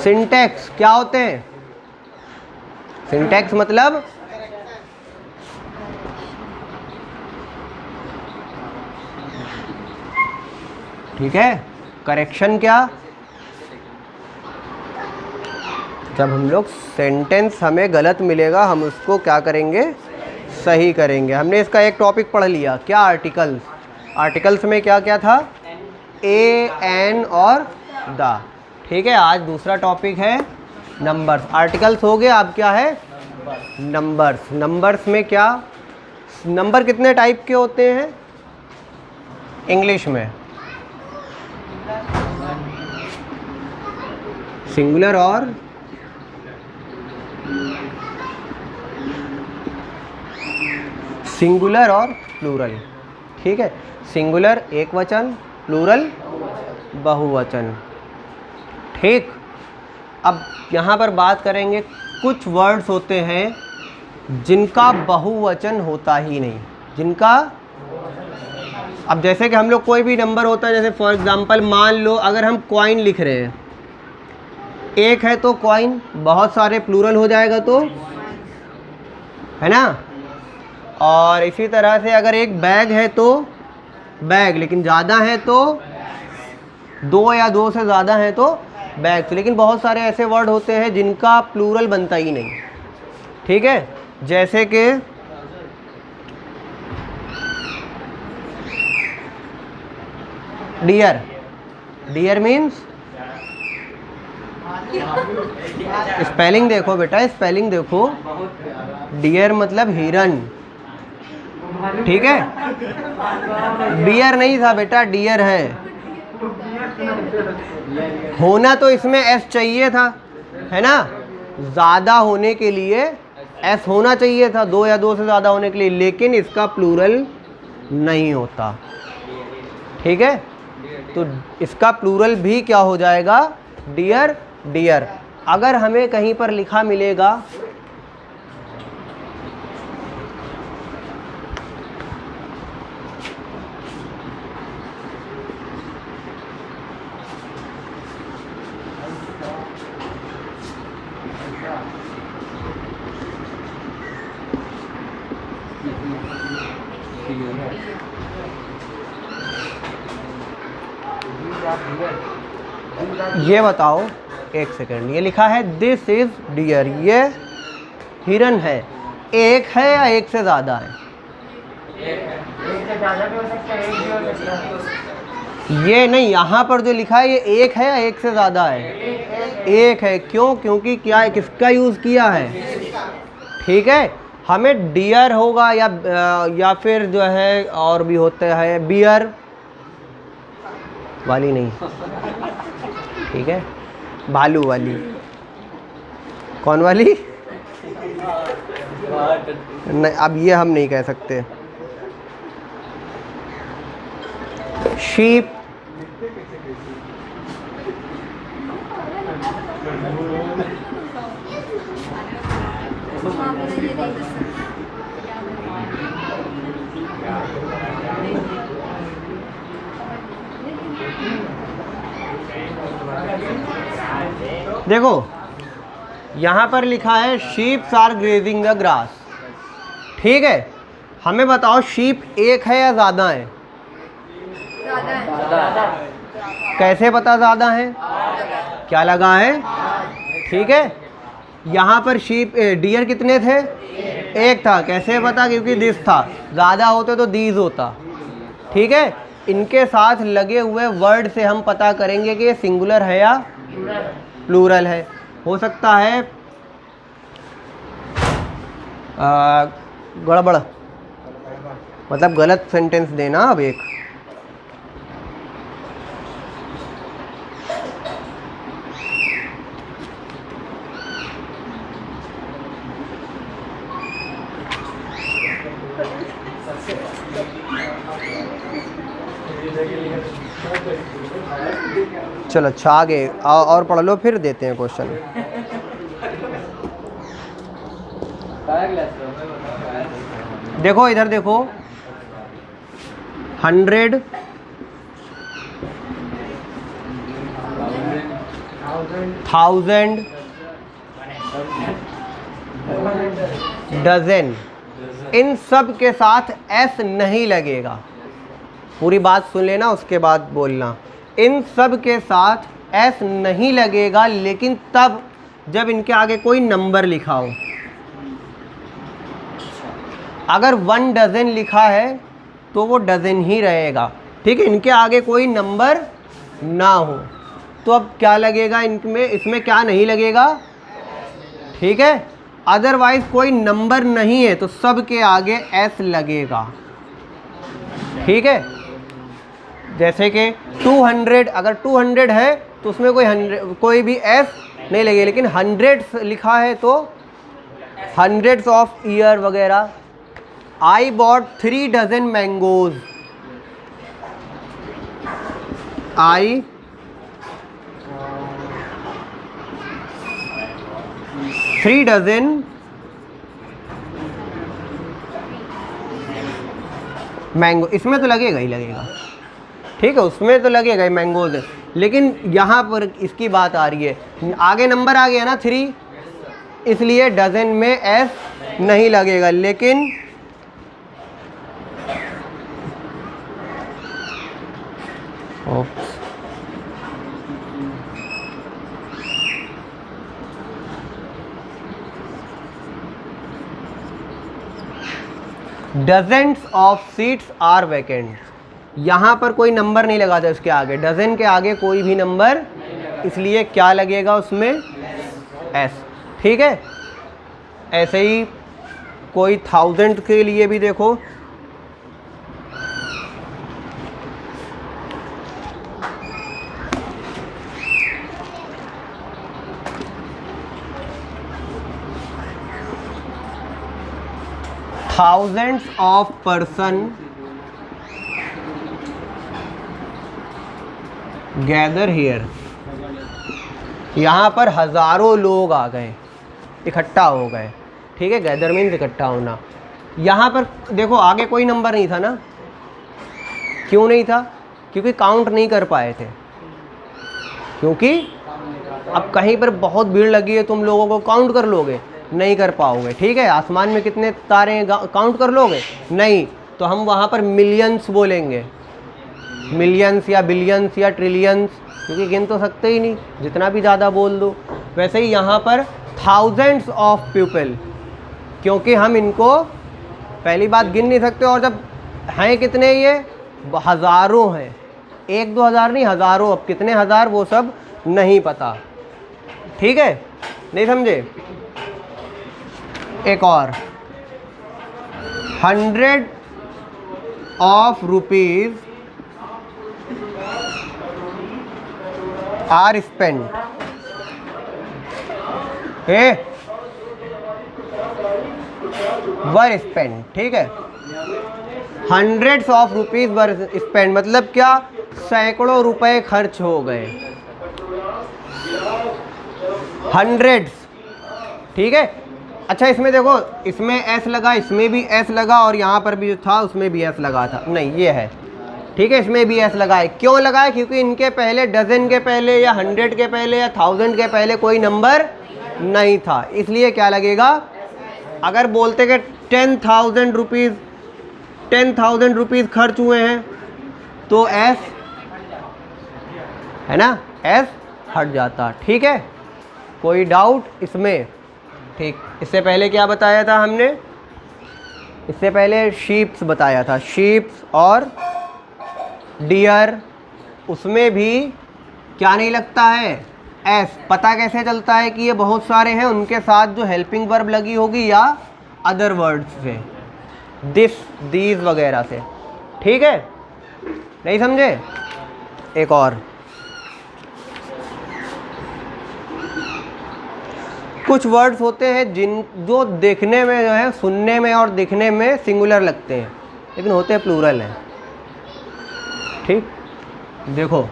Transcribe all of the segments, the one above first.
Syntax क्या होते हैं? सिंटैक्स मतलब ठीक है। करेक्शन क्या? जब हम लोग सेंटेंस हमें गलत मिलेगा हम उसको क्या करेंगे? सही करेंगे। हमने इसका एक टॉपिक पढ़ लिया क्या? आर्टिकल्स। आर्टिकल्स में क्या क्या था? ए, एन और द। ठीक है। आज दूसरा टॉपिक है नंबर्स। आर्टिकल्स हो गए, अब क्या है? नंबर्स। नंबर्स में क्या? नंबर कितने टाइप के होते हैं इंग्लिश में? सिंगुलर और सिंगुलर और प्लूरल। ठीक है। सिंगुलर एक वचन, प्लूरल बहुवचन। ठीक। अब यहाँ पर बात करेंगे, कुछ वर्ड्स होते हैं जिनका बहुवचन होता ही नहीं। जिनका, अब जैसे कि हम लोग कोई भी नंबर होता है, जैसे फॉर एग्जांपल मान लो अगर हम कॉइन लिख रहे हैं, एक है तो कॉइन, बहुत सारे प्लूरल हो जाएगा तो, है ना। और इसी तरह से अगर एक बैग है तो बैग, लेकिन ज़्यादा है तो दो या दो से ज़्यादा है तो बैग्स। लेकिन बहुत सारे ऐसे वर्ड होते हैं जिनका प्लूरल बनता ही नहीं। ठीक है। जैसे कि डियर। डियर मीन्स, स्पेलिंग देखो बेटा, स्पेलिंग देखो। डियर मतलब हिरन। ठीक है। डियर नहीं था बेटा, डियर है। होना तो इसमें एस चाहिए था, है ना। ज़्यादा होने के लिए एस होना चाहिए था, दो या दो से ज़्यादा होने के लिए, लेकिन इसका प्लूरल नहीं होता। ठीक है। तो इसका प्लूरल भी क्या हो जाएगा? Dear, dear. अगर हमें कहीं पर लिखा मिलेगा ये बताओ, एक सेकंड, ये लिखा है दिस इज डियर, ये हिरन है, एक है या एक से ज़्यादा है? ये नहीं, यहाँ पर जो लिखा है ये एक है या एक से ज़्यादा है? एक है। क्यों? क्योंकि क्या, किसका यूज़ किया है? ठीक है। हमें डियर होगा या फिर जो है और भी होता है बियर वाली नहीं। ठीक है। भालू वाली। कौन वाली? नहीं, अब ये हम नहीं कह सकते। शीप। देखो यहाँ पर लिखा है sheeps are grazing the grass. ठीक है। हमें बताओ शीप एक है या ज़्यादा है? ज़्यादा है। कैसे पता ज़्यादा है? क्या लगा है? ठीक है। यहाँ पर शीप डियर कितने थे? एक था। कैसे पता? क्योंकि दिस था। ज़्यादा होते तो दीज होता। ठीक है। इनके साथ लगे हुए वर्ड से हम पता करेंगे कि ये सिंगुलर है या प्लूरल है। हो सकता है गड़बड़, मतलब गलत सेंटेंस देना। अब एक चलो अच्छा आगे और पढ़ लो, फिर देते हैं क्वेश्चन। देखो इधर देखो, 100 1000, डजन, इन सब के साथ एस नहीं लगेगा। पूरी बात सुन लेना उसके बाद बोलना। इन सब के साथ एस नहीं लगेगा, लेकिन तब जब इनके आगे कोई नंबर लिखा हो। अगर 1 डजन लिखा है तो वो डजन ही रहेगा, ठीक है, इनके आगे कोई नंबर ना हो। तो अब क्या लगेगा इनमें, इसमें क्या नहीं लगेगा, ठीक है। अदरवाइज कोई नंबर नहीं है तो सब के आगे एस लगेगा, ठीक है। जैसे कि 200, अगर 200 है तो उसमें कोई भी एस नहीं लगेगा, लेकिन 100 लिखा है तो हंड्रेड्स ऑफ ईयर वगैरह। I bought 3 dozen mangoes. I 3 dozen mango, इसमें तो लगेगा ही लगेगा, ठीक है, उसमें तो लगेगा ही मैंगोज, लेकिन यहाँ पर इसकी बात आ रही है, आगे नंबर आ गया ना 3, इसलिए डजन में एस नहीं लगेगा। लेकिन dozens of seats are vacant, यहाँ पर कोई नंबर नहीं लगा था उसके आगे, डजन के आगे कोई भी नंबर, इसलिए क्या लगेगा उसमें, एस, ठीक है। ऐसे ही कोई 1000 के लिए भी देखो, thousands of person gather here, यहाँ पर हज़ारों लोग आ गए, इकट्ठा हो गए, ठीक है, गैदर मीन्स इकट्ठा होना। यहाँ पर देखो आगे कोई नंबर नहीं था ना, क्यों नहीं था, क्योंकि काउंट नहीं कर पाए थे, क्योंकि अब कहीं पर बहुत भीड़ लगी है, तुम लोगों को काउंट कर लोगे, नहीं कर पाओगे, ठीक है। आसमान में कितने तारे हैं, काउंट कर लोगे, नहीं, तो हम वहाँ पर मिलियंस बोलेंगे, मिलियंस या बिलियंस या ट्रिलियंस, क्योंकि गिन तो सकते ही नहीं, जितना भी ज़्यादा बोल दो। वैसे ही यहाँ पर थाउजेंड्स ऑफ पीपल, क्योंकि हम इनको पहली बात गिन नहीं सकते, और जब हैं कितने, ये हज़ारों हैं, 1-2 हज़ार नहीं, हज़ारों, अब कितने हज़ार वो सब नहीं पता, ठीक है, नहीं समझे। एक और, 100 of rupees are spend, were spend, ठीक है, hundreds of rupees were spend, मतलब क्या, सैकड़ों रुपए खर्च हो गए, हंड्रेड्स, ठीक है। अच्छा इसमें देखो, इसमें एस लगा, इसमें भी एस लगा, और यहाँ पर भी जो था उसमें भी एस लगा था, नहीं ये है, ठीक है, इसमें भी एस लगा है। क्यों लगा है, क्योंकि इनके पहले डजन के पहले या 100 के पहले या 1000 के पहले कोई नंबर नहीं था, इसलिए क्या लगेगा। अगर बोलते कि 10,000 रुपीज़ खर्च हुए हैं तो एस है ना, एस हट जाता, ठीक है, कोई डाउट इसमें, ठीक। इससे पहले क्या बताया था हमने, इससे पहले शीप्स बताया था, शीप्स और डियर, उसमें भी क्या नहीं लगता है, एस। पता कैसे चलता है कि ये बहुत सारे हैं, उनके साथ जो हेल्पिंग वर्ब लगी होगी या अदर वर्ड्स से, दिस, दीज वगैरह से, ठीक है, नहीं समझे। एक और, कुछ वर्ड्स होते हैं जो देखने में जो है, सुनने में और दिखने में सिंगुलर लगते हैं, लेकिन होते प्लूरल हैं, ठीक। देखो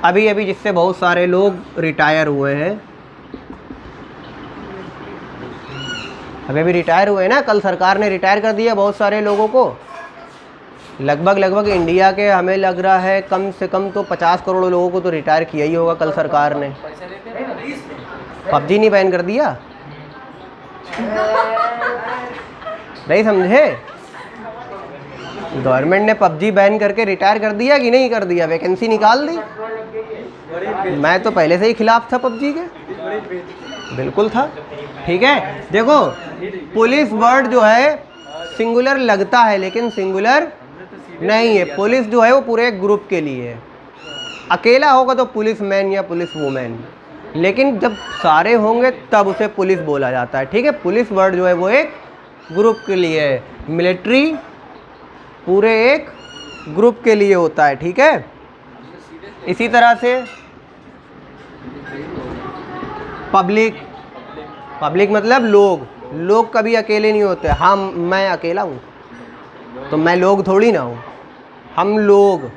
अभी अभी जिससे बहुत सारे लोग रिटायर हुए हैं, अभी रिटायर हुए ना, कल सरकार ने रिटायर कर दिया बहुत सारे लोगों को, लगभग इंडिया के हमें लग रहा है कम से कम तो 50 करोड़ लोगों को तो रिटायर किया ही होगा कल सरकार ने। पबजी नहीं बैन कर दिया? नहीं समझे? गवर्नमेंट ने पबजी बैन करके रिटायर कर दिया कि नहीं कर दिया? वैकेंसी निकाल दी। मैं तो पहले से ही खिलाफ था पबजी के, बिल्कुल था। ठीक है, देखो पुलिस वर्ड जो है सिंगुलर लगता है लेकिन सिंगुलर नहीं है। पुलिस जो है वो पूरे एक ग्रुप के लिए है। अकेला होगा तो पुलिस मैन या पुलिस वुमेन, लेकिन जब सारे होंगे तब उसे पुलिस बोला जाता है। ठीक है, पुलिस वर्ड जो है वो एक ग्रुप के लिए है। मिलिट्री पूरे एक ग्रुप के लिए होता है। ठीक है, इसी तरह से पब्लिक मतलब लोग कभी अकेले नहीं होते। मैं अकेला हूँ तो मैं लोग थोड़ी ना हूँ, हम लोग।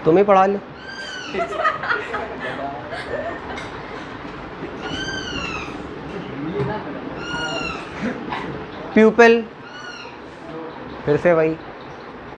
तुम ही पढ़ा लो। प्यूपिल फिर से वही